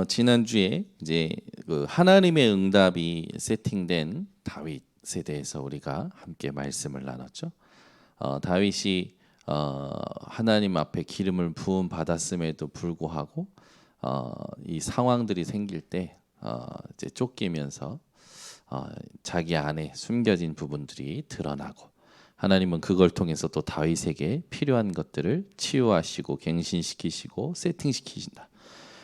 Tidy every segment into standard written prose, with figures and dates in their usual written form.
지난주에 이제 그 하나님의 응답이 세팅된 다윗에 대해서 우리가 함께 말씀을 나눴죠. 다윗이 하나님 앞에 기름을 부음 받았음에도 불구하고 이 상황들이 생길 때 이제 쫓기면서 자기 안에 숨겨진 부분들이 드러나고 하나님은 그걸 통해서 또 다윗에게 필요한 것들을 치유하시고 갱신시키시고 세팅시키신다.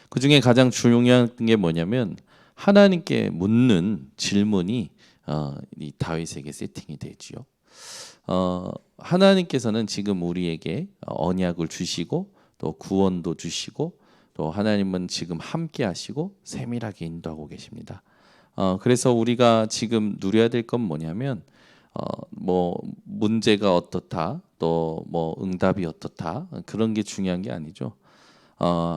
그 중에 가장 중요한 게 뭐냐면 하나님께 묻는 질문이 이 다윗에게 세팅이 되지요. 하나님께서는 지금 우리에게 언약을 주시고 또 구원도 주시고 또 하나님은 지금 함께 하시고 세밀하게 인도하고 계십니다. 그래서 우리가 지금 누려야 될 건 뭐냐면 뭐 문제가 어떻다 또 뭐 응답이 어떻다 그런 게 중요한 게 아니죠.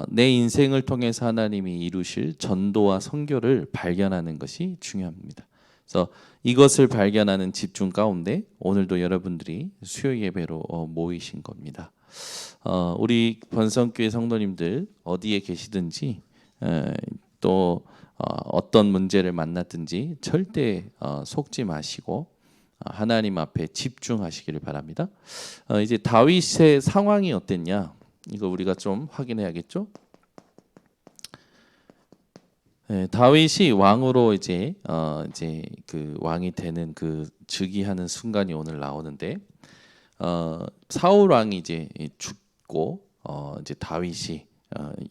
내 인생을 통해서 하나님이 이루실 전도와 선교를 발견하는 것이 중요합니다. 그래서 이것을 발견하는 집중 가운데 오늘도 여러분들이 수요 예배로 모이신 겁니다. 우리 번성교회 성도님들 어디에 계시든지 또 어떤 문제를 만났든지 절대 속지 마시고 하나님 앞에 집중하시기를 바랍니다. 이제 다윗의 상황이 어땠냐? 이거 우리가 좀 확인해야겠죠. 다윗이 왕으로 이제 그 왕이 되는 그 즉위하는 순간이 오늘 나오는데 사울 왕이 이제 죽고 이제 다윗이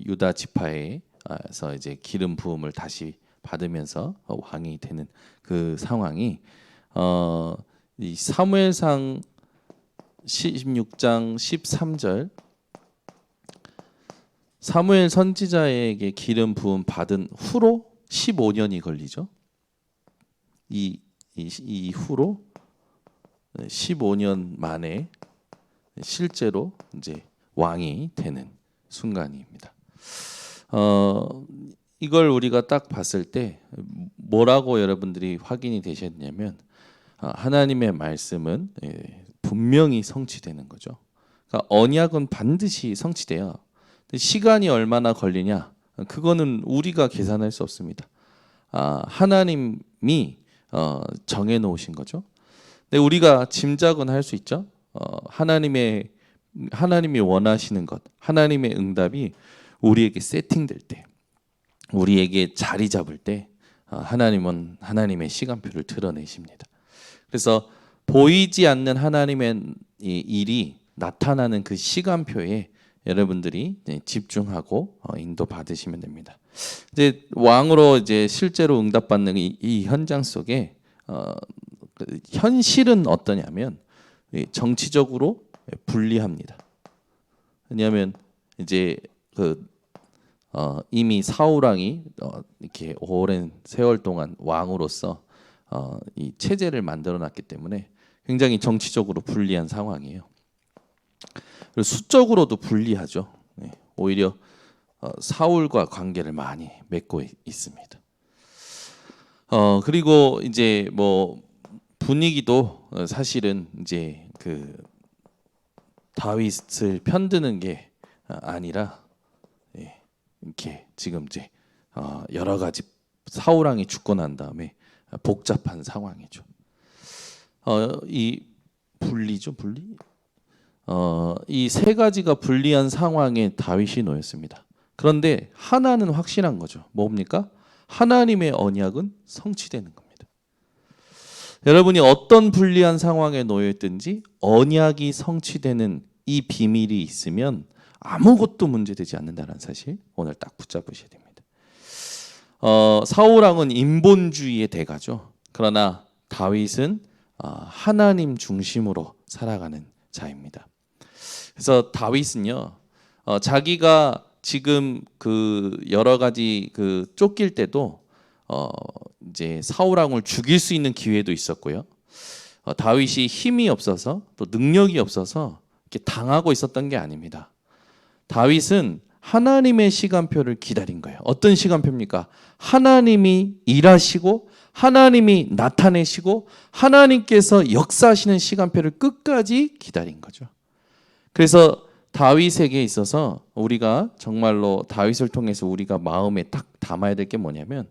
유다 지파에서 이제 기름 부음을 다시 받으면서 왕이 되는 그 상황이 이 사무엘상 16장 13절 사무엘 선지자에게 기름 부음 받은 후로 15년이 걸리죠. 이 후로 15년 만에 실제로 이제 왕이 되는 순간입니다. 이걸 우리가 딱 봤을 때 뭐라고 여러분들이 확인이 되셨냐면 하나님의 말씀은 분명히 성취되는 거죠. 그러니까 언약은 반드시 성취돼요. 시간이 얼마나 걸리냐? 그거는 우리가 계산할 수 없습니다. 하나님이 정해 놓으신 거죠. 근데 우리가 짐작은 할 수 있죠. 하나님이 원하시는 것, 하나님의 응답이 우리에게 세팅될 때, 우리에게 자리 잡을 때 하나님은 하나님의 시간표를 드러내십니다. 그래서 보이지 않는 하나님의 일이 나타나는 그 시간표에 여러분들이 집중하고 인도 받으시면 됩니다. 이제 왕으로 이제 실제로 응답받는 이 현장 속에 현실은 어떠냐면 정치적으로 불리합니다. 왜냐하면 이제 이미 사울 왕이 이렇게 오랜 세월 동안 왕으로서 이 체제를 만들어놨기 때문에 굉장히 정치적으로 불리한 상황이에요. 그리고 수적으로도 불리하죠. 오히려 사울과 관계를 많이 맺고 있습니다. 그리고 이제 뭐 분위기도 사실은 이제 그 다윗을 편드는 게 아니라 이렇게 지금 이제 여러 가지 사울 왕이 죽고 난 다음에 복잡한 상황이죠. 이 분리죠, 분리. 이 세 가지가 불리한 상황에 다윗이 놓였습니다. 그런데 하나는 확실한 거죠. 뭡니까? 하나님의 언약은 성취되는 겁니다. 여러분이 어떤 불리한 상황에 놓여있든지 언약이 성취되는 이 비밀이 있으면 아무것도 문제되지 않는다는 사실 오늘 딱 붙잡으셔야 됩니다. 사울 왕은 인본주의의 대가죠. 그러나 다윗은 하나님 중심으로 살아가는 자입니다. 그래서 다윗은요, 자기가 지금 그 여러 가지 그 쫓길 때도 이제 사울 왕을 죽일 수 있는 기회도 있었고요. 다윗이 힘이 없어서 또 능력이 없어서 이렇게 당하고 있었던 게 아닙니다. 다윗은 하나님의 시간표를 기다린 거예요. 어떤 시간표입니까? 하나님이 일하시고 하나님이 나타내시고 하나님께서 역사하시는 시간표를 끝까지 기다린 거죠. 그래서 다윗에게 있어서 우리가 정말로 다윗을 통해서 우리가 마음에 딱 담아야 될 게 뭐냐면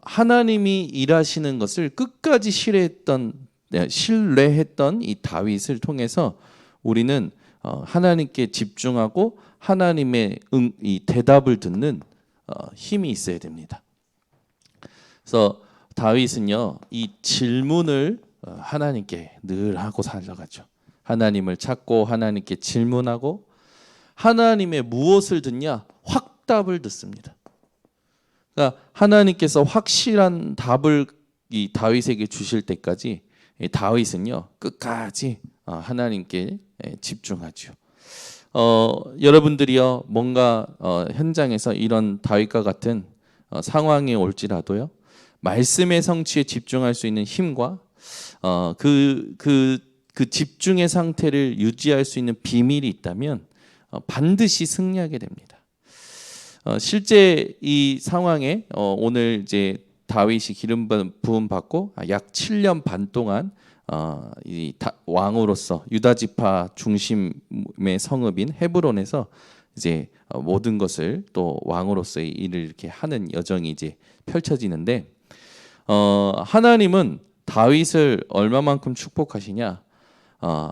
하나님이 일하시는 것을 끝까지 신뢰했던 이 다윗을 통해서 우리는 하나님께 집중하고 하나님의 이 대답을 듣는 힘이 있어야 됩니다. 그래서 다윗은요, 이 질문을 하나님께 늘 하고 살아가죠. 하나님을 찾고 하나님께 질문하고 하나님의 무엇을 듣냐? 확답을 듣습니다. 그러니까 하나님께서 확실한 답을 이 다윗에게 주실 때까지 이 다윗은요, 끝까지 하나님께 집중하죠. 여러분들이요, 뭔가 현장에서 이런 다윗과 같은 상황이 올지라도요, 말씀의 성취에 집중할 수 있는 힘과 그 집중의 상태를 유지할 수 있는 비밀이 있다면 반드시 승리하게 됩니다. 실제 이 상황에 오늘 이제 다윗이 기름 부음 받고 약 7년 반 동안 이 왕으로서 유다 지파 중심의 성읍인 헤브론에서 이제 모든 것을 또 왕으로서의 일을 이렇게 하는 여정이 이제 펼쳐지는데 하나님은 다윗을 얼마만큼 축복하시냐?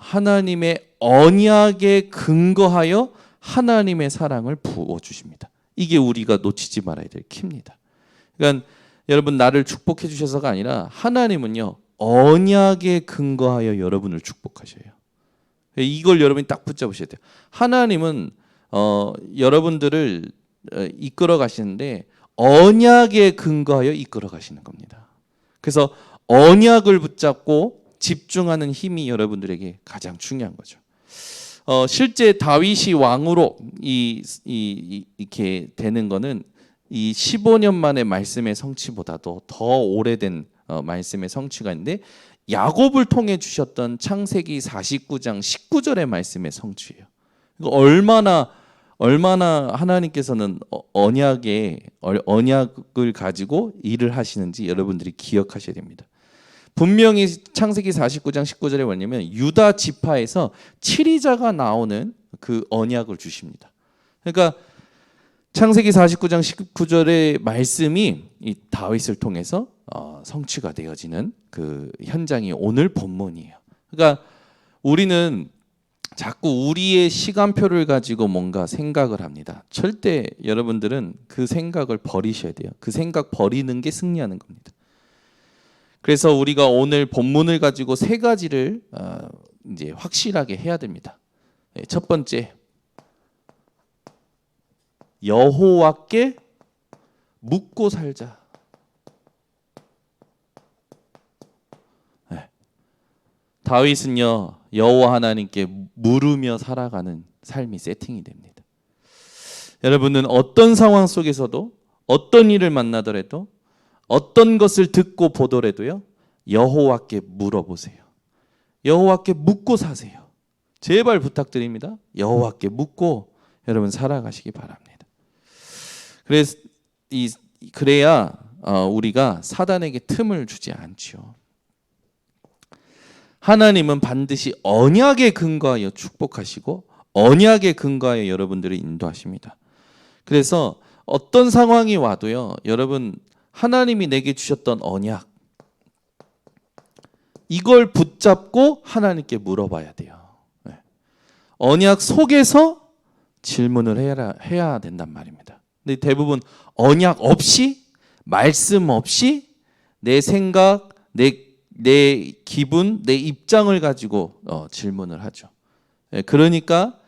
하나님의 언약에 근거하여 하나님의 사랑을 부어 주십니다. 이게 우리가 놓치지 말아야 될 키입니다. 그러니까 여러분 나를 축복해 주셔서가 아니라 하나님은요 언약에 근거하여 여러분을 축복하셔요. 이걸 여러분이 딱 붙잡으셔야 돼요. 하나님은 여러분들을 이끌어 가시는데 언약에 근거하여 이끌어 가시는 겁니다. 그래서 언약을 붙잡고 집중하는 힘이 여러분들에게 가장 중요한 거죠. 실제 다윗이 왕으로 이렇게 되는 거는 이 15년 만의 말씀의 성취보다도 더 오래된 말씀의 성취가 있는데 야곱을 통해 주셨던 창세기 49장 19절의 말씀의 성취예요. 얼마나 하나님께서는 언약을 가지고 일을 하시는지 여러분들이 기억하셔야 됩니다. 분명히 창세기 49장 19절에 뭐냐면 유다 지파에서 7위자가 나오는 그 언약을 주십니다. 그러니까 창세기 49장 19절의 말씀이 이 다윗을 통해서 성취가 되어지는 그 현장이 오늘 본문이에요. 그러니까 우리는 자꾸 우리의 시간표를 가지고 뭔가 생각을 합니다. 절대 여러분들은 그 생각을 버리셔야 돼요. 그 생각 버리는 게 승리하는 겁니다. 그래서 우리가 오늘 본문을 가지고 세 가지를 이제 확실하게 해야 됩니다. 첫 번째, 여호와께 묻고 살자. 다윗은요 여호와 하나님께 물으며 살아가는 삶이 세팅이 됩니다. 여러분은 어떤 상황 속에서도 어떤 일을 만나더라도 어떤 것을 듣고 보더라도요 여호와께 물어보세요. 여호와께 묻고 사세요. 제발 부탁드립니다. 여호와께 묻고 여러분 살아가시기 바랍니다. 그래야 우리가 사단에게 틈을 주지 않죠. 하나님은 반드시 언약에 근거하여 축복하시고 언약에 근거하여 여러분들을 인도하십니다. 그래서 어떤 상황이 와도요 여러분 하나님이 내게 주셨던 언약 이걸 붙잡고 하나님께 물어봐야 돼요. 언약 속에서 질문을 해야 된단 말입니다. 근데 대부분 언약 없이 말씀 없이 내 생각, 내 기분, 내 입장을 가지고 질문을 하죠. 그러니까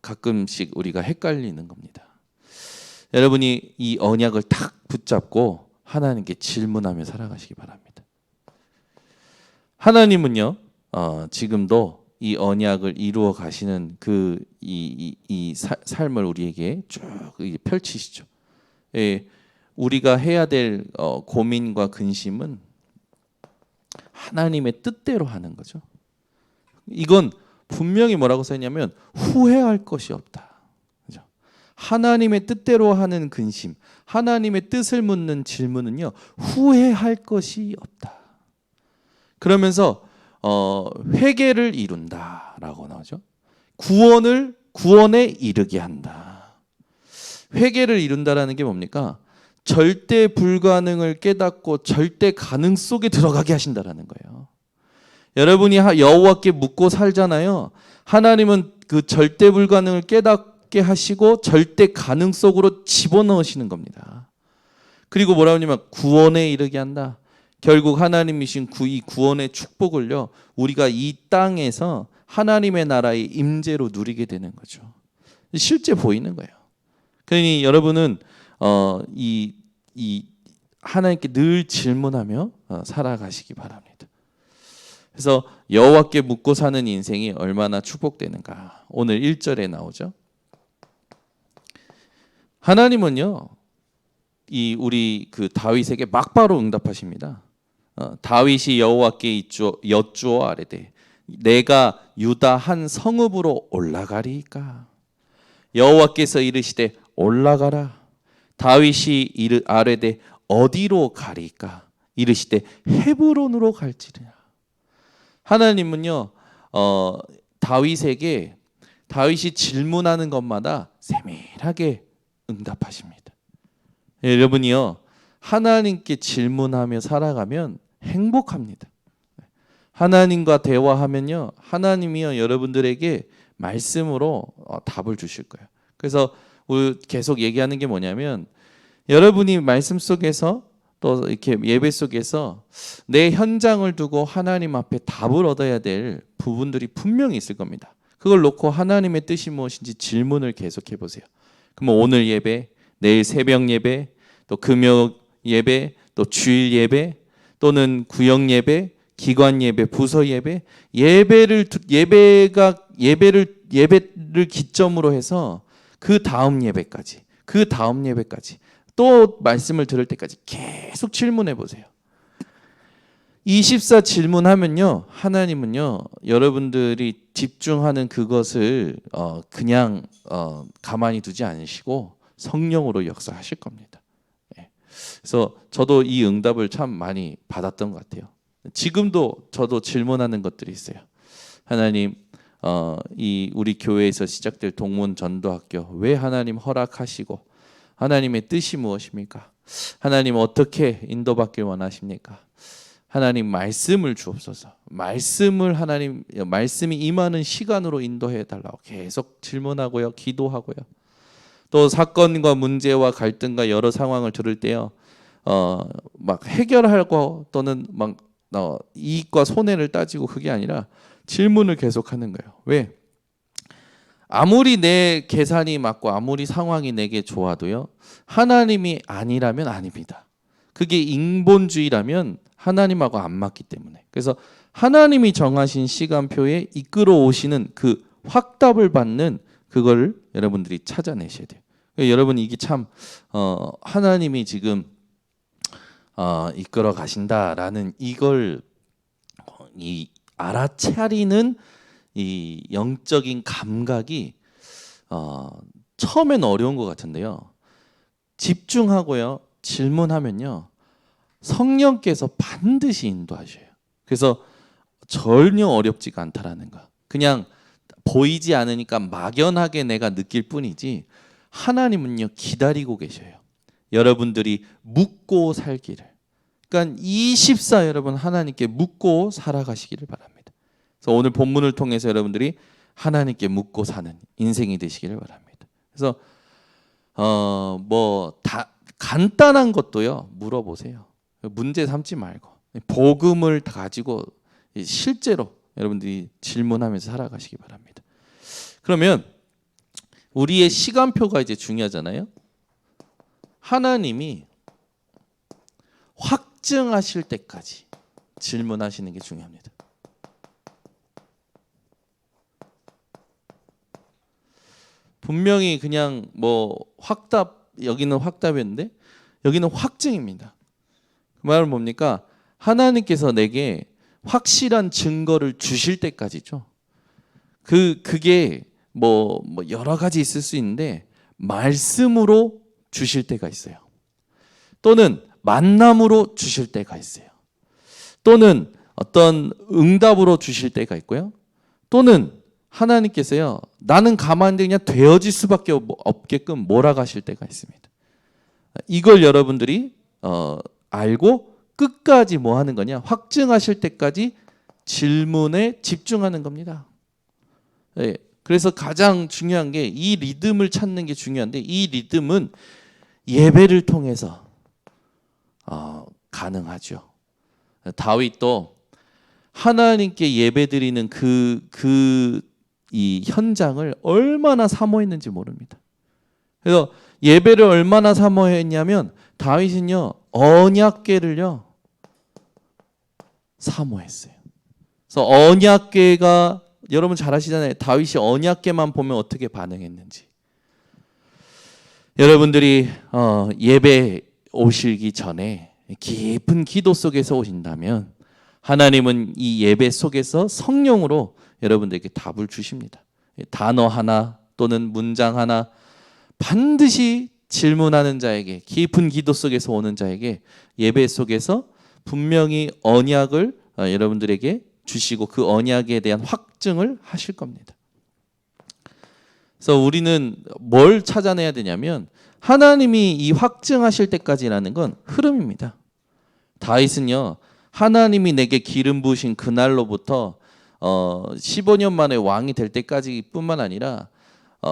가끔씩 우리가 헷갈리는 겁니다. 여러분이 이 언약을 딱 붙잡고 하나님께 질문하며 살아가시기 바랍니다. 하나님은요 지금도 이 언약을 이루어 가시는 이 삶을 우리에게 쭉 펼치시죠. 우리가 해야 될 고민과 근심은 하나님의 뜻대로 하는 거죠. 이건 분명히 뭐라고 써있냐면 후회할 것이 없다. 그죠? 하나님의 뜻대로 하는 근심, 하나님의 뜻을 묻는 질문은요 후회할 것이 없다. 그러면서 회개를 이룬다라고 나오죠. 구원에 이르게 한다. 회개를 이룬다라는 게 뭡니까? 절대 불가능을 깨닫고 절대 가능 속에 들어가게 하신다라는 거예요. 여러분이 여호와께 묻고 살잖아요. 하나님은 그 절대 불가능을 깨닫게 하시고 절대 가능 속으로 집어넣으시는 겁니다. 그리고 뭐라고 하냐면 구원에 이르게 한다. 결국 하나님이신 이 구원의 축복을요, 우리가 이 땅에서 하나님의 나라의 임재로 누리게 되는 거죠. 실제 보이는 거예요. 그러니 여러분은 이 하나님께 늘 질문하며 살아가시기 바랍니다. 그래서 여호와께 묻고 사는 인생이 얼마나 축복되는가. 오늘 1절에 나오죠. 하나님은요, 우리 그 다윗에게 막바로 응답하십니다. 다윗이 여호와께 여쭈어 아뢰되 내가 유다 한 성읍으로 올라가리이까. 여호와께서 이르시되 올라가라. 다윗이 아뢰되 어디로 가리이까. 이르시되 헤브론으로 갈지니라. 하나님은요, 다윗이 질문하는 것마다 세밀하게 응답하십니다. 여러분이요, 하나님께 질문하며 살아가면 행복합니다. 하나님과 대화하면요, 하나님이요 여러분들에게 말씀으로 답을 주실 거예요. 그래서 우리 계속 얘기하는 게 뭐냐면, 여러분이 말씀 속에서 또 이렇게 예배 속에서 내 현장을 두고 하나님 앞에 답을 얻어야 될 부분들이 분명히 있을 겁니다. 그걸 놓고 하나님의 뜻이 무엇인지 질문을 계속해 보세요. 그럼 오늘 예배, 내일 새벽 예배, 또 금요 예배, 또 주일 예배, 또는 구역 예배, 기관 예배, 부서 예배, 예배를 기점으로 해서 그 다음 예배까지 또 말씀을 들을 때까지 계속 질문해 보세요. 24 질문하면요, 하나님은요 여러분들이 집중하는 그것을 그냥 가만히 두지 않으시고 성령으로 역사하실 겁니다. 그래서 저도 이 응답을 참 많이 받았던 것 같아요. 지금도 저도 질문하는 것들이 있어요. 하나님, 이 우리 교회에서 시작될 동문 전도학교 왜 하나님 허락하시고 하나님의 뜻이 무엇입니까? 하나님 어떻게 인도받길 원하십니까? 하나님 말씀을 주옵소서. 말씀이 임하는 시간으로 인도해 달라고 계속 질문하고요, 기도하고요. 또 사건과 문제와 갈등과 여러 상황을 들을 때요, 막 해결하고 또는 막 이익과 손해를 따지고 그게 아니라 질문을 계속하는 거예요. 왜? 아무리 내 계산이 맞고 아무리 상황이 내게 좋아도요, 하나님이 아니라면 아닙니다. 그게 인본주의라면 하나님하고 안 맞기 때문에. 그래서 하나님이 정하신 시간표에 이끌어 오시는 그 확답을 받는 그걸 여러분들이 찾아내셔야 돼요. 여러분, 이게 참 하나님이 지금 이끌어 가신다라는 이걸 알아차리는 이 영적인 감각이 처음엔 어려운 것 같은데요, 집중하고요 질문하면요 성령께서 반드시 인도하셔요. 그래서 전혀 어렵지가 않다라는 거. 그냥 보이지 않으니까 막연하게 내가 느낄 뿐이지 하나님은요 기다리고 계셔요. 여러분들이 묻고 살기를. 그러니까 24 여러분 하나님께 묻고 살아가시기를 바랍니다. 그래서 오늘 본문을 통해서 여러분들이 하나님께 묻고 사는 인생이 되시기를 바랍니다. 그래서 뭐 다 간단한 것도요 물어보세요. 문제 삼지 말고 복음을 가지고 실제로 여러분들이 질문하면서 살아가시기 바랍니다. 그러면 우리의 시간표가 이제 중요하잖아요. 하나님이 확증하실 때까지 질문하시는 게 중요합니다. 분명히 그냥 뭐 여기는 확답이었는데 여기는 확증입니다. 그 말은 뭡니까? 하나님께서 내게 확실한 증거를 주실 때까지죠. 그게 뭐 여러 가지 있을 수 있는데 말씀으로 주실 때가 있어요. 또는 만남으로 주실 때가 있어요. 또는 어떤 응답으로 주실 때가 있고요. 또는 하나님께서요, 나는 가만히 그냥 되어질 수밖에 없게끔 몰아가실 때가 있습니다. 이걸 여러분들이 알고 끝까지 뭐 하는 거냐? 확증하실 때까지 질문에 집중하는 겁니다. 예, 그래서 가장 중요한 게 이 리듬을 찾는 게 중요한데, 이 리듬은 예배를 통해서 가능하죠. 다윗도 하나님께 예배드리는 이 현장을 얼마나 사모했는지 모릅니다. 그래서 예배를 얼마나 사모했냐면 다윗은요, 언약궤를요 사모했어요. 그래서 언약궤가 여러분 잘 아시잖아요. 다윗이 언약궤만 보면 어떻게 반응했는지. 여러분들이 예배 오시기 전에 깊은 기도 속에서 오신다면 하나님은 이 예배 속에서 성령으로 여러분들에게 답을 주십니다. 단어 하나 또는 문장 하나 반드시 질문하는 자에게, 깊은 기도 속에서 오는 자에게 예배 속에서 분명히 언약을 여러분들에게 주시고 그 언약에 대한 확증을 하실 겁니다. 그래서 우리는 뭘 찾아내야 되냐면 하나님이 이 확증하실 때까지라는 건 흐름입니다. 다윗은요, 하나님이 내게 기름 부으신 그날로부터 15년 만에 왕이 될 때까지 뿐만 아니라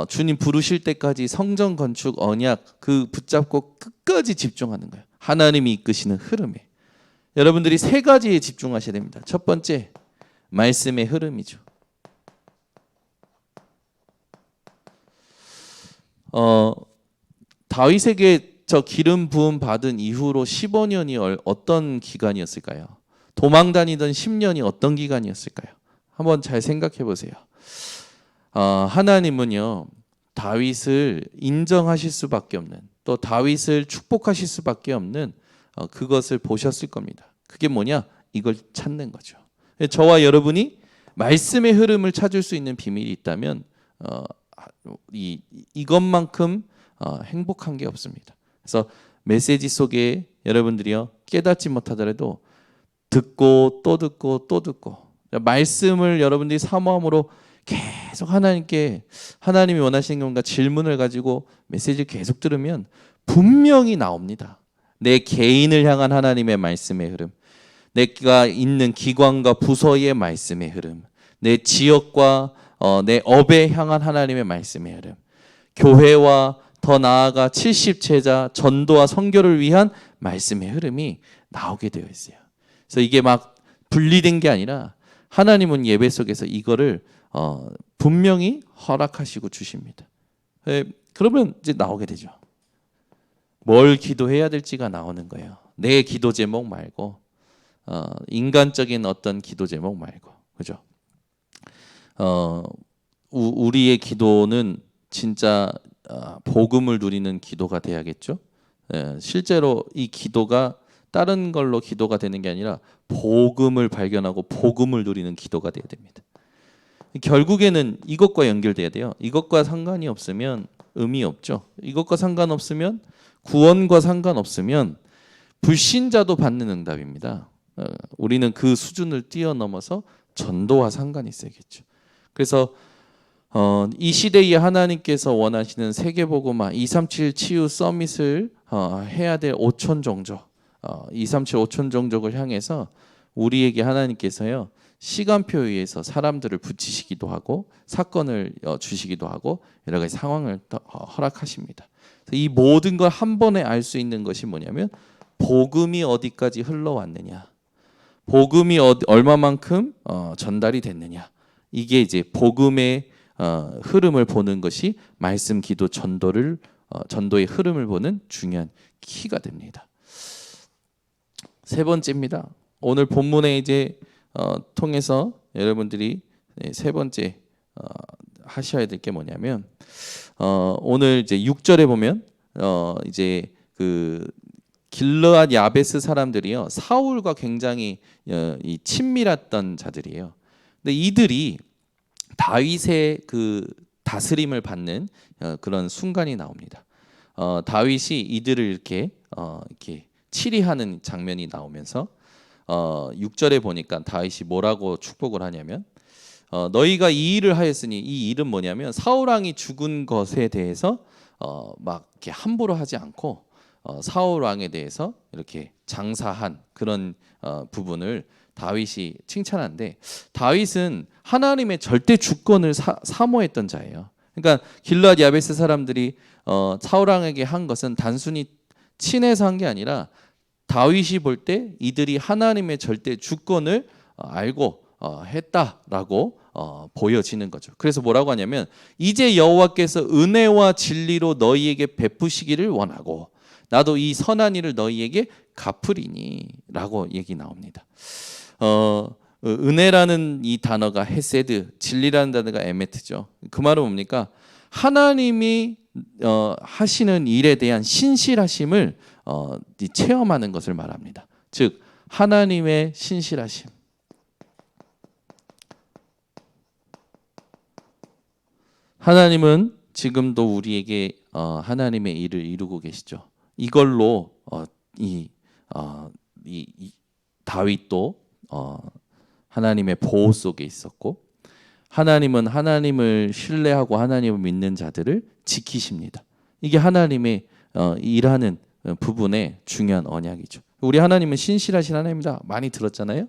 주님 부르실 때까지 성전 건축 언약 그 붙잡고 끝까지 집중하는 거예요. 하나님이 이끄시는 흐름에. 여러분들이 세 가지에 집중하셔야 됩니다. 첫 번째, 말씀의 흐름이죠. 다윗에게 저 기름 부음 받은 이후로 15년이 어떤 기간이었을까요? 도망 다니던 10년이 어떤 기간이었을까요? 한번 잘 생각해 보세요. 하나님은요, 다윗을 인정하실 수밖에 없는, 또 다윗을 축복하실 수밖에 없는 그것을 보셨을 겁니다. 그게 뭐냐? 이걸 찾는 거죠. 저와 여러분이 말씀의 흐름을 찾을 수 있는 비밀이 있다면 이것만큼 행복한 게 없습니다. 그래서 메시지 속에 여러분들이요, 깨닫지 못하더라도 듣고 또 듣고 또 듣고 말씀을 여러분들이 사모함으로 계속 하나님이 원하시는 건가 질문을 가지고 메시지를 계속 들으면 분명히 나옵니다. 내 개인을 향한 하나님의 말씀의 흐름, 내가 있는 기관과 부서의 말씀의 흐름, 내 지역과 내 업에 향한 하나님의 말씀의 흐름, 교회와 더 나아가 70제자 전도와 선교를 위한 말씀의 흐름이 나오게 되어 있어요. 그래서 이게 막 분리된 게 아니라 하나님은 예배 속에서 이거를 분명히 허락하시고 주십니다. 그러면 이제 나오게 되죠. 뭘 기도해야 될지가 나오는 거예요. 내 기도 제목 말고 인간적인 어떤 기도 제목 말고, 그죠? 우리의 기도는 진짜 복음을 누리는 기도가 돼야겠죠. 실제로 이 기도가 다른 걸로 기도가 되는 게 아니라 복음을 발견하고 복음을 누리는 기도가 돼야 됩니다. 결국에는 이것과 연결돼야 돼요. 이것과 상관이 없으면 의미 없죠. 이것과 상관없으면, 구원과 상관없으면 불신자도 받는 응답입니다. 우리는 그 수준을 뛰어넘어서 전도와 상관이 있어야겠죠. 그래서 이 시대에 하나님께서 원하시는 세계복음화 237 치유 서밋을 해야 될 5천 종족, 237 5천 종족을 향해서 우리에게 하나님께서요, 시간표에 의해서 사람들을 붙이시기도 하고 사건을 주시기도 하고 여러 가지 상황을 허락하십니다. 이 모든 걸 한 번에 알 수 있는 것이 뭐냐면 복음이 어디까지 흘러왔느냐, 복음이 얼마만큼 전달이 됐느냐, 이게 이제 복음의 흐름을 보는 것이 말씀, 기도, 전도의 흐름을 보는 중요한 키가 됩니다. 세 번째입니다. 오늘 본문에 이제 통해서 여러분들이 세 번째 하셔야 될 게 뭐냐면 오늘 이제 6절에 보면 이제 그 길르앗 야베스 사람들이요, 사울과 굉장히 이 친밀했던 자들이에요. 근데 이들이 다윗의 그 다스림을 받는 그런 순간이 나옵니다. 다윗이 이들을 이렇게 치리하는 장면이 나오면서 6절에 보니까 다윗이 뭐라고 축복을 하냐면 너희가 이 일을 하였으니, 이 일은 뭐냐면 사울 왕이 죽은 것에 대해서 막 이렇게 함부로 하지 않고 사울 왕에 대해서 이렇게 장사한 그런 부분을 다윗이 칭찬하는데, 다윗은 하나님의 절대 주권을 사모했던 자예요. 그러니까 길르앗 야베스 사람들이 사울 왕에게 한 것은 단순히 친해서 한 게 아니라 다윗이 볼 때 이들이 하나님의 절대 주권을 알고 했다라고 보여지는 거죠. 그래서 뭐라고 하냐면, 이제 여호와께서 은혜와 진리로 너희에게 베푸시기를 원하고 나도 이 선한 일을 너희에게 갚으리니 라고 얘기 나옵니다. 은혜라는 이 단어가 헤세드, 진리라는 단어가 에메트죠. 그 말은 뭡니까? 하나님이 하시는 일에 대한 신실하심을 체험하는 것을 말합니다. 즉 하나님의 신실하심. 하나님은 지금도 우리에게 하나님의 일을 이루고 계시죠. 이걸로 이 다윗도 하나님의 보호 속에 있었고, 하나님은 하나님을 신뢰하고 하나님을 믿는 자들을 지키십니다. 이게 하나님의 일하는 부분의 중요한 언약이죠. 우리 하나님은 신실하신 하나님입니다. 많이 들었잖아요.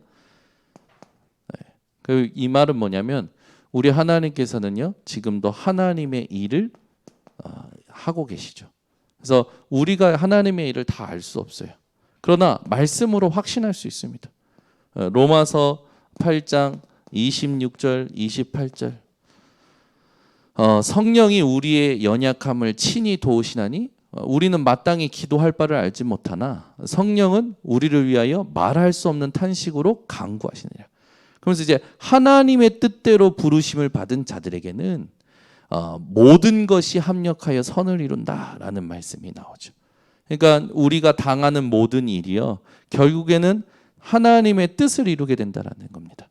네. 이 말은 뭐냐면 우리 하나님께서는요 지금도 하나님의 일을 하고 계시죠. 그래서 우리가 하나님의 일을 다 알 수 없어요. 그러나 말씀으로 확신할 수 있습니다. 로마서 8장 26절 28절 성령이 우리의 연약함을 친히 도우시나니 우리는 마땅히 기도할 바를 알지 못하나 성령은 우리를 위하여 말할 수 없는 탄식으로 간구하시느니라. 그러면서 이제 하나님의 뜻대로 부르심을 받은 자들에게는 모든 것이 합력하여 선을 이룬다라는 말씀이 나오죠. 그러니까 우리가 당하는 모든 일이요 결국에는 하나님의 뜻을 이루게 된다라는 겁니다.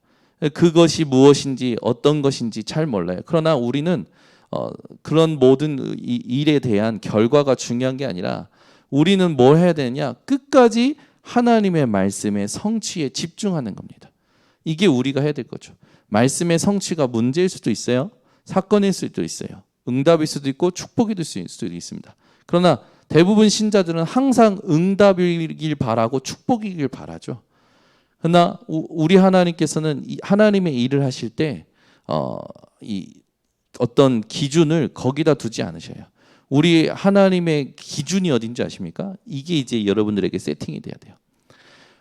그것이 무엇인지 어떤 것인지 잘 몰라요. 그러나 우리는 그런 모든 일에 대한 결과가 중요한 게 아니라 우리는 뭘 해야 되느냐? 끝까지 하나님의 말씀의 성취에 집중하는 겁니다. 이게 우리가 해야 될 거죠. 말씀의 성취가 문제일 수도 있어요. 사건일 수도 있어요. 응답일 수도 있고 축복이 될 수도 있습니다. 그러나 대부분 신자들은 항상 응답이길 바라고 축복이길 바라죠. 그러나 우리 하나님께서는 하나님의 일을 하실 때 어떤 기준을 거기다 두지 않으셔요. 우리 하나님의 기준이 어딘지 아십니까? 이게 이제 여러분들에게 세팅이 돼야 돼요.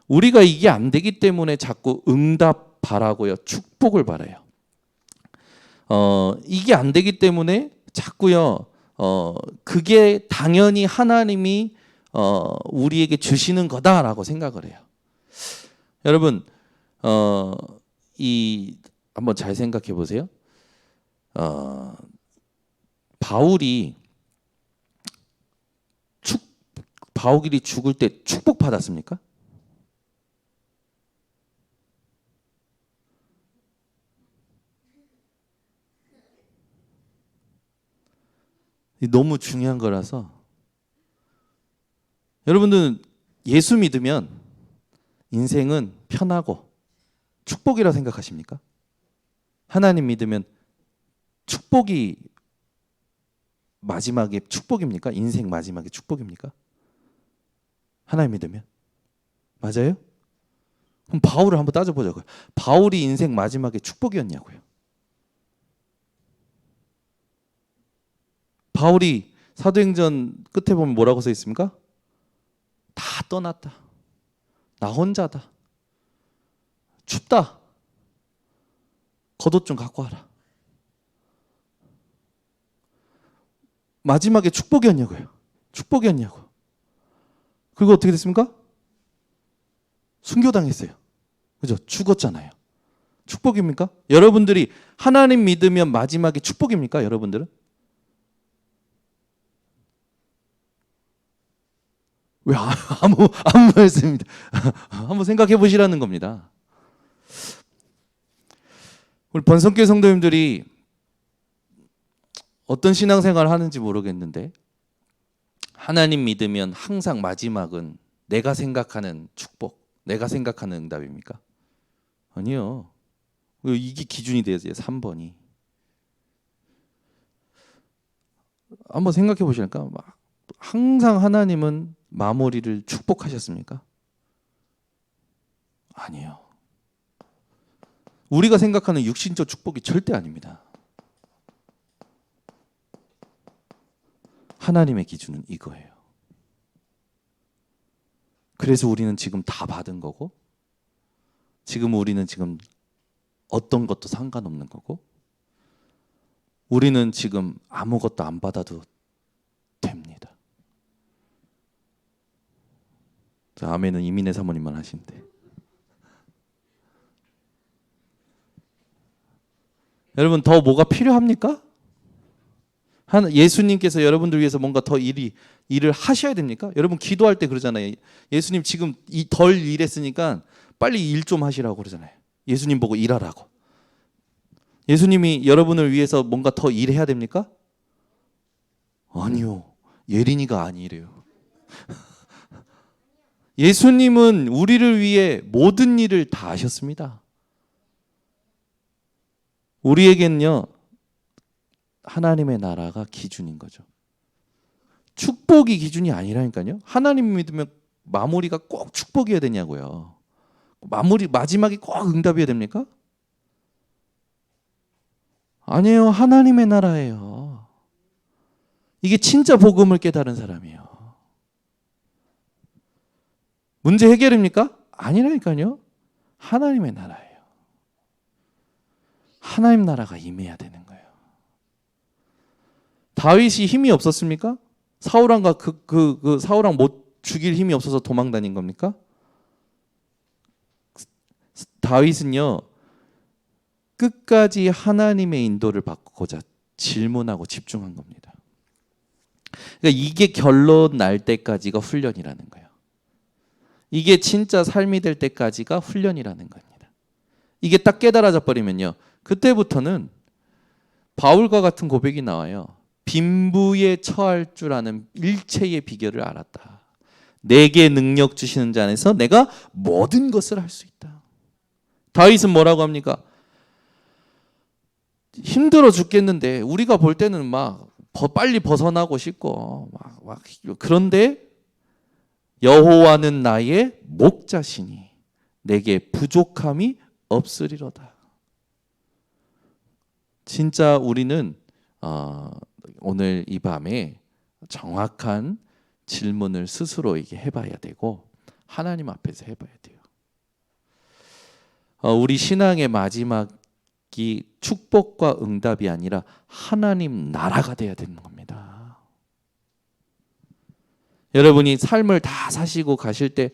우리가 이게 안 되기 때문에 자꾸 응답 바라고요. 축복을 바라요. 이게 안 되기 때문에 자꾸요. 그게 당연히 하나님이 우리에게 주시는 거다라고 생각을 해요. 여러분, 한번 잘 생각해 보세요. 바울이 죽을 때 축복 받았습니까? 너무 중요한 거라서 여러분들은 예수 믿으면 인생은 편하고 축복이라 생각하십니까? 하나님 믿으면 축복이 마지막에 축복입니까? 인생 마지막에 축복입니까? 하나님 믿으면 맞아요? 그럼 바울을 한번 따져보자고요. 바울이 인생 마지막에 축복이었냐고요. 바울이 사도행전 끝에 보면 뭐라고 써 있습니까? 다 떠났다. 나 혼자다. 춥다. 겉옷 좀 갖고 와라. 마지막에 축복이었냐고요. 축복이었냐고. 그리고 어떻게 됐습니까? 순교당했어요. 그죠? 죽었잖아요. 축복입니까? 여러분들이 하나님 믿으면 마지막에 축복입니까? 여러분들은? 왜 아무 말씀입니다. 한번 생각해 보시라는 겁니다. 우리 번성교회 성도님들이 어떤 신앙생활을 하는지 모르겠는데 하나님 믿으면 항상 마지막은 내가 생각하는 축복, 내가 생각하는 응답입니까? 아니요. 이게 기준이 돼야 돼요. 3번이. 한번 생각해 보시니까 항상 하나님은 마무리를 축복하셨습니까? 아니에요. 우리가 생각하는 육신적 축복이 절대 아닙니다. 하나님의 기준은 이거예요. 그래서 우리는 지금 다 받은 거고, 우리는 지금 어떤 것도 상관없는 거고, 우리는 지금 아무것도 안 받아도 됩니다. 아멘은 이민혜 사모님만 하신대. 여러분, 더 뭐가 필요합니까? 예수님께서 여러분들 위해서 뭔가 더 일을 하셔야 됩니까? 여러분 기도할 때 그러잖아요. 예수님 지금 덜 일했으니까 빨리 일 좀 하시라고 그러잖아요. 예수님 보고 일하라고. 예수님이 여러분을 위해서 뭔가 더 일해야 됩니까? 아니요. 예린이가 아니래요. 예수님은 우리를 위해 모든 일을 다 하셨습니다. 우리에겐요, 하나님의 나라가 기준인 거죠. 축복이 기준이 아니라니까요. 하나님 믿으면 마무리가 꼭 축복이어야 되냐고요. 마지막이 꼭 응답이어야 됩니까? 아니에요. 하나님의 나라예요. 이게 진짜 복음을 깨달은 사람이에요. 문제 해결입니까? 아니라니까요. 하나님의 나라예요. 하나님 나라가 임해야 되는 거예요. 다윗이 힘이 없었습니까? 사울왕과 사울왕 못 죽일 힘이 없어서 도망 다닌 겁니까? 다윗은요, 끝까지 하나님의 인도를 받고자 질문하고 집중한 겁니다. 그러니까 이게 결론 날 때까지가 훈련이라는 거예요. 이게 진짜 삶이 될 때까지가 훈련이라는 겁니다. 이게 딱 깨달아져 버리면요, 그때부터는 바울과 같은 고백이 나와요. 빈부에 처할 줄 아는 일체의 비결을 알았다. 내게 능력 주시는 자 안에서 내가 모든 것을 할 수 있다. 다윗은 뭐라고 합니까? 힘들어 죽겠는데 우리가 볼 때는 막 빨리 벗어나고 싶고 그런데 여호와는 나의 목자시니 내게 부족함이 없으리로다. 진짜 우리는 오늘 이 밤에 정확한 질문을 스스로에게 해봐야 되고 하나님 앞에서 해봐야 돼요. 우리 신앙의 마지막이 축복과 응답이 아니라 하나님 나라가 돼야 되는 겁니다. 여러분이 삶을 다 사시고 가실 때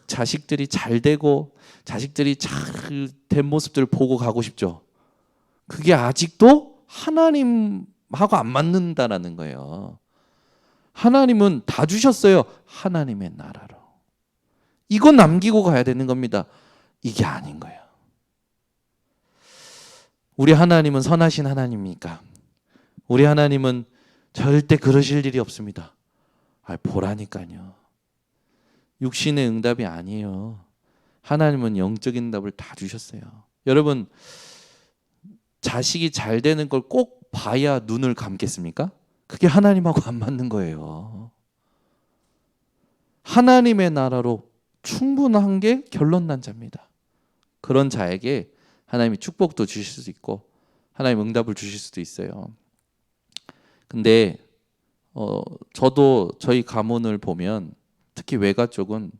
자식들이 잘 되고 자식들이 잘 된 모습들을 보고 가고 싶죠. 그게 아직도 하나님하고 안 맞는다라는 거예요. 하나님은 다 주셨어요. 하나님의 나라로. 이거 남기고 가야 되는 겁니다. 이게 아닌 거예요. 우리 하나님은 선하신 하나님입니까? 우리 하나님은 절대 그러실 일이 없습니다. 보라니까요. 육신의 응답이 아니에요. 하나님은 영적인 응답을 다 주셨어요. 여러분, 자식이 잘 되는 걸 꼭 봐야 눈을 감겠습니까? 그게 하나님하고 안 맞는 거예요. 하나님의 나라로 충분한 게 결론 난 자입니다. 그런 자에게 하나님이 축복도 주실 수 있고 하나님 응답을 주실 수도 있어요. 근데 저도 저희 가문을 보면 특히 외가 쪽은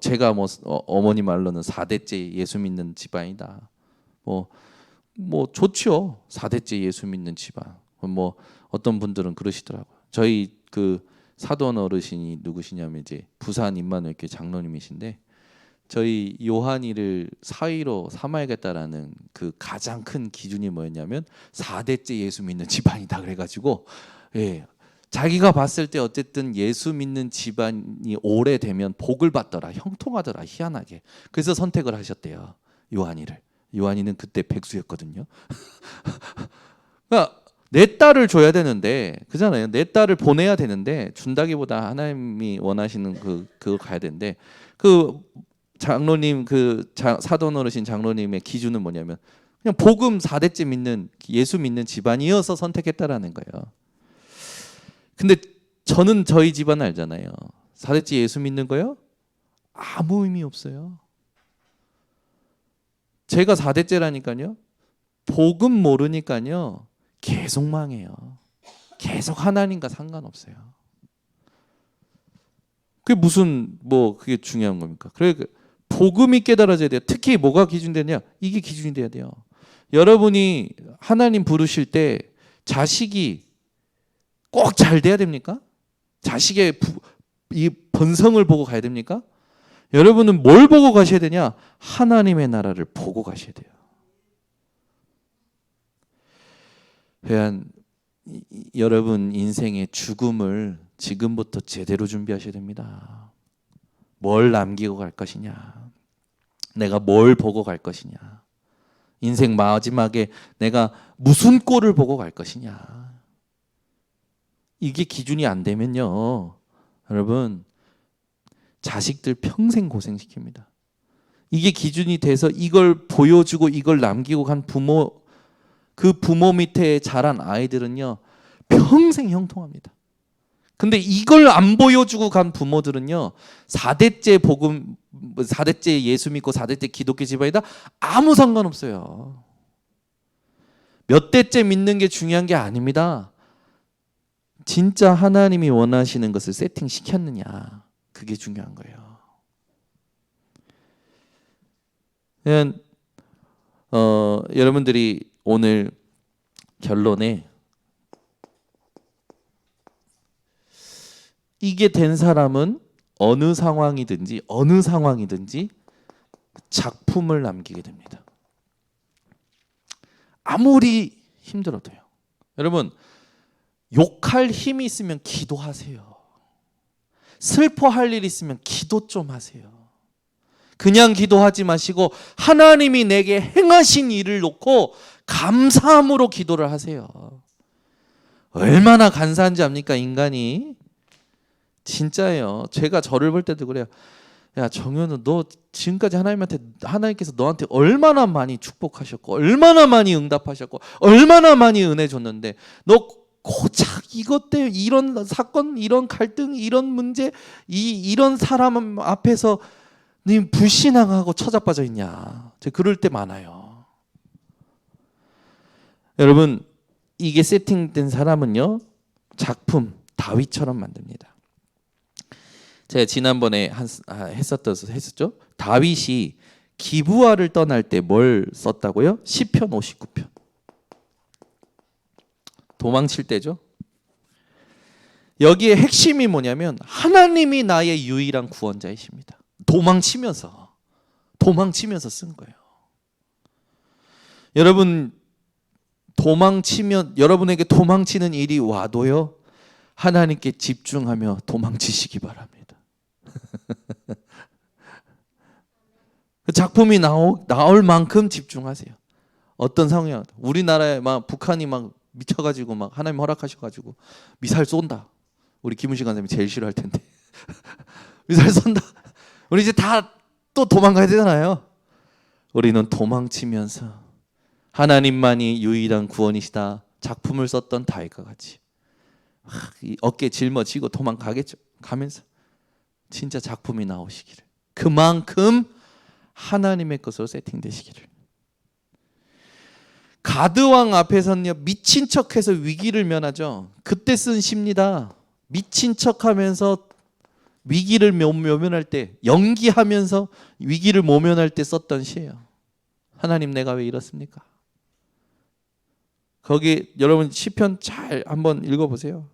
제가 어머니 말로는 4대째 예수 믿는 집안이다. 좋죠. 4대째 예수 믿는 집안. 어떤 분들은 그러시더라고요. 저희 사돈 어르신이 누구시냐면 이제 부산 임마누엘교회 장로님이신데 저희 요한이를 사위로 삼아야겠다라는 그 가장 큰 기준이 뭐였냐면 4대째 예수 믿는 집안이다 그래가지고 자기가 봤을 때 어쨌든 예수 믿는 집안이 오래되면 복을 받더라, 형통하더라, 희한하게. 그래서 선택을 하셨대요. 요한이를. 요한이는 그때 백수였거든요. 그러니까 내 딸을 줘야 되는데 그잖아요. 내 딸을 보내야 되는데 준다기보다 하나님이 원하시는 그거 가야 되는데 장로님 사돈 어르신 장로님의 기준은 뭐냐면 그냥 복음 4대째 믿는 예수 믿는 집안이어서 선택했다라는 거예요. 근데 저는 저희 집안 알잖아요. 4대째 예수 믿는 거요? 아무 의미 없어요. 제가 4대째라니까요. 복음 모르니까요. 계속 망해요. 계속 하나님과 상관없어요. 그게 무슨 그게 중요한 겁니까? 그래 복음이 깨달아져야 돼요. 특히 뭐가 기준되냐? 이게 기준이 돼야 돼요. 여러분이 하나님 부르실 때 자식이 꼭 잘 돼야 됩니까? 자식의 이 본성을 보고 가야 됩니까? 여러분은 뭘 보고 가셔야 되냐? 하나님의 나라를 보고 가셔야 돼요. 여러분 인생의 죽음을 지금부터 제대로 준비하셔야 됩니다. 뭘 남기고 갈 것이냐? 내가 뭘 보고 갈 것이냐? 인생 마지막에 내가 무슨 꼴을 보고 갈 것이냐? 이게 기준이 안 되면요, 여러분 자식들 평생 고생시킵니다. 이게 기준이 돼서 이걸 보여주고 이걸 남기고 간 부모, 그 부모 밑에 자란 아이들은요 평생 형통합니다. 근데 이걸 안 보여주고 간 부모들은요 4대째 복음, 4대째 예수 믿고 4대째 기독교 집안이다 아무 상관없어요. 몇 대째 믿는 게 중요한 게 아닙니다. 진짜 하나님이 원하시는 것을 세팅시켰느냐, 그게 중요한 거예요. 여러분들이 오늘 결론에 이게 된 사람은 어느 상황이든지 작품을 남기게 됩니다. 아무리 힘들어도요. 여러분 욕할 힘이 있으면 기도하세요. 슬퍼할 일 있으면 기도 좀 하세요. 그냥 기도하지 마시고 하나님이 내게 행하신 일을 놓고 감사함으로 기도를 하세요. 얼마나 간사한지 압니까, 인간이? 진짜예요. 제가 저를 볼 때도 그래요. 야, 정현우, 너 지금까지 하나님께서 너한테 얼마나 많이 축복하셨고, 얼마나 많이 응답하셨고, 얼마나 많이 은혜 줬는데, 너 고작 이것 때문에 이런 사건, 이런 갈등, 이런 문제, 이런 사람 앞에서 네 불신앙하고 처자빠져 있냐? 제가 그럴 때 많아요. 여러분, 이게 세팅된 사람은요, 작품 다윗처럼 만듭니다. 제가 지난번에 했었죠. 다윗이 기브아를 떠날 때 뭘 썼다고요? 시편 59편. 도망칠 때죠. 여기에 핵심이 뭐냐면 하나님이 나의 유일한 구원자이십니다. 도망치면서 쓴 거예요. 여러분 여러분에게 도망치는 일이 와도요, 하나님께 집중하며 도망치시기 바랍니다. 그 작품이 나올 만큼 집중하세요. 어떤 상황이야? 우리나라에 막 북한이 막 미쳐가지고 막 하나님 허락하셔가지고 미사일 쏜다. 우리 김은식 간사님이 제일 싫어할 텐데 미사일 쏜다. 우리 이제 다 또 도망가야 되잖아요. 우리는 도망치면서 하나님만이 유일한 구원이시다. 작품을 썼던 다윗과 같이 어깨 짊어지고 도망가겠죠. 가면서 진짜 작품이 나오시기를, 그만큼 하나님의 것으로 세팅되시기를. 가드왕 앞에서는요 미친 척해서 위기를 면하죠. 그때 쓴 시입니다. 미친 척하면서 위기를 모면할 때, 연기하면서 위기를 모면할 때 썼던 시예요. 하나님, 내가 왜 이렇습니까? 거기 여러분 시편 잘 한번 읽어보세요.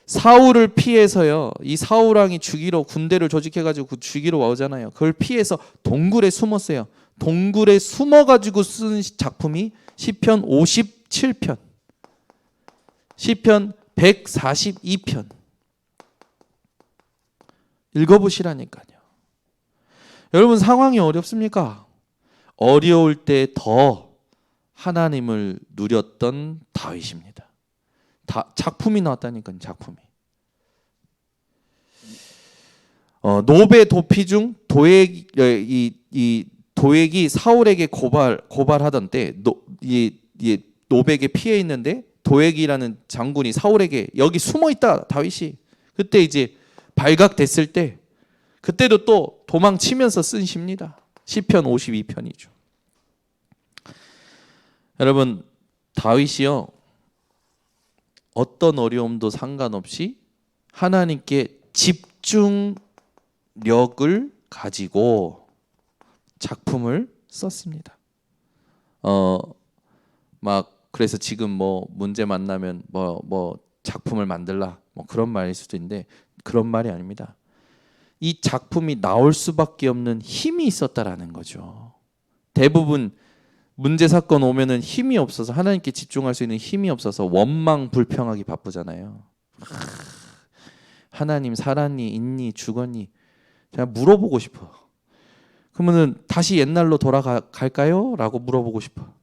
사울을 피해서요, 이 사울 왕이 죽이러 군대를 조직해가지고 죽이러 오잖아요. 그걸 피해서 동굴에 숨었어요. 동굴에 숨어가지고 쓴 작품이 시편 57편, 시편 142편. 읽어보시라니까요. 여러분 상황이 어렵습니까? 어려울 때 더 하나님을 누렸던 다윗입니다. 작품이 나왔다니까요. 작품이. 노베 도피 중 도액이 사울에게 고발하던 때 노백에 피해 있는데 도액이라는 장군이 사울에게 여기 숨어 있다 다윗이. 그때 이제 발각됐을 때 그때도 또 도망치면서 쓴 시입니다. 시편 52편이죠. 여러분, 다윗이요 어떤 어려움도 상관없이 하나님께 집중력을 가지고 작품을 썼습니다. 막 그래서 지금 뭐 문제 만나면 뭐 작품을 만들라 뭐 그런 말일 수도 있는데 그런 말이 아닙니다. 이 작품이 나올 수밖에 없는 힘이 있었다라는 거죠. 대부분 문제 사건 오면은 힘이 없어서 하나님께 집중할 수 있는 힘이 없어서 원망 불평하기 바쁘잖아요. 하나님 살았니 있니 죽었니 그냥 물어보고 싶어. 그러면은 다시 옛날로 돌아갈까요? 라고 물어보고 싶어.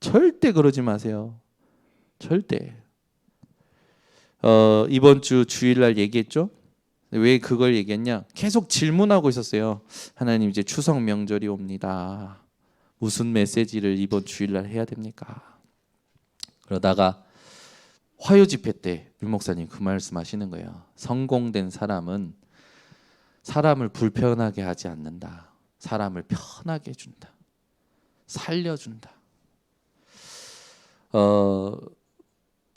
절대 그러지 마세요. 절대. 이번 주 주일날 얘기했죠? 왜 그걸 얘기했냐? 계속 질문하고 있었어요. 하나님 이제 추석 명절이 옵니다. 무슨 메시지를 이번 주일날 해야 됩니까? 그러다가 화요 집회 때 유 목사님 그 말씀 하시는 거예요. 성공된 사람은 사람을 불편하게 하지 않는다. 사람을 편하게 해준다. 살려준다.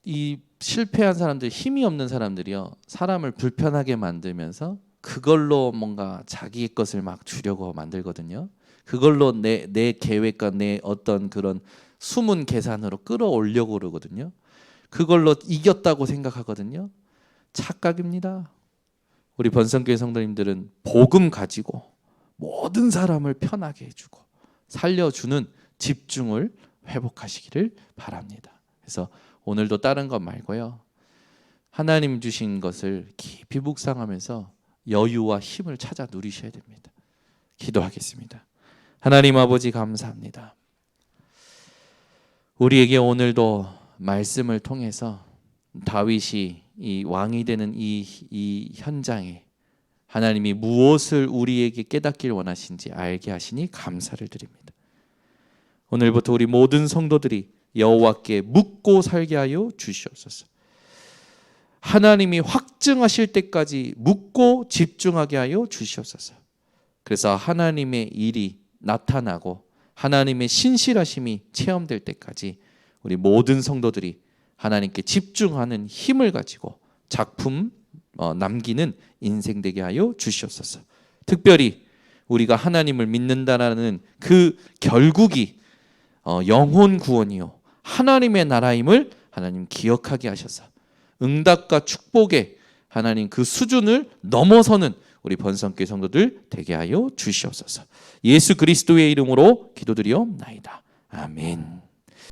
이 실패한 사람들, 힘이 없는 사람들이요 사람을 불편하게 만들면서 그걸로 뭔가 자기의 것을 막 주려고 만들거든요. 그걸로 내 계획과 내 어떤 그런 숨은 계산으로 끌어올려고 그러거든요. 그걸로 이겼다고 생각하거든요. 착각입니다. 우리 번성교회 성도님들은 복음 가지고 모든 사람을 편하게 해주고 살려주는 집중을 회복하시기를 바랍니다. 그래서 오늘도 다른 것 말고요 하나님 주신 것을 깊이 묵상하면서 여유와 힘을 찾아 누리셔야 됩니다. 기도하겠습니다. 하나님 아버지 감사합니다. 우리에게 오늘도 말씀을 통해서 다윗이 이 왕이 되는 이 현장에 하나님이 무엇을 우리에게 깨닫길 원하신지 알게 하시니 감사를 드립니다. 오늘부터 우리 모든 성도들이 여호와께 묻고 살게 하여 주시옵소서. 하나님이 확증하실 때까지 묻고 집중하게 하여 주시옵소서. 그래서 하나님의 일이 나타나고 하나님의 신실하심이 체험될 때까지 우리 모든 성도들이 하나님께 집중하는 힘을 가지고 작품 남기는 인생 되게 하여 주시옵소서. 특별히 우리가 하나님을 믿는다라는 그 결국이 영혼 구원이요 하나님의 나라임을 하나님 기억하게 하셔서 응답과 축복의 하나님 그 수준을 넘어서는 우리 번성교회 성도들 되게 하여 주시옵소서. 예수 그리스도의 이름으로 기도드리옵나이다. 아멘.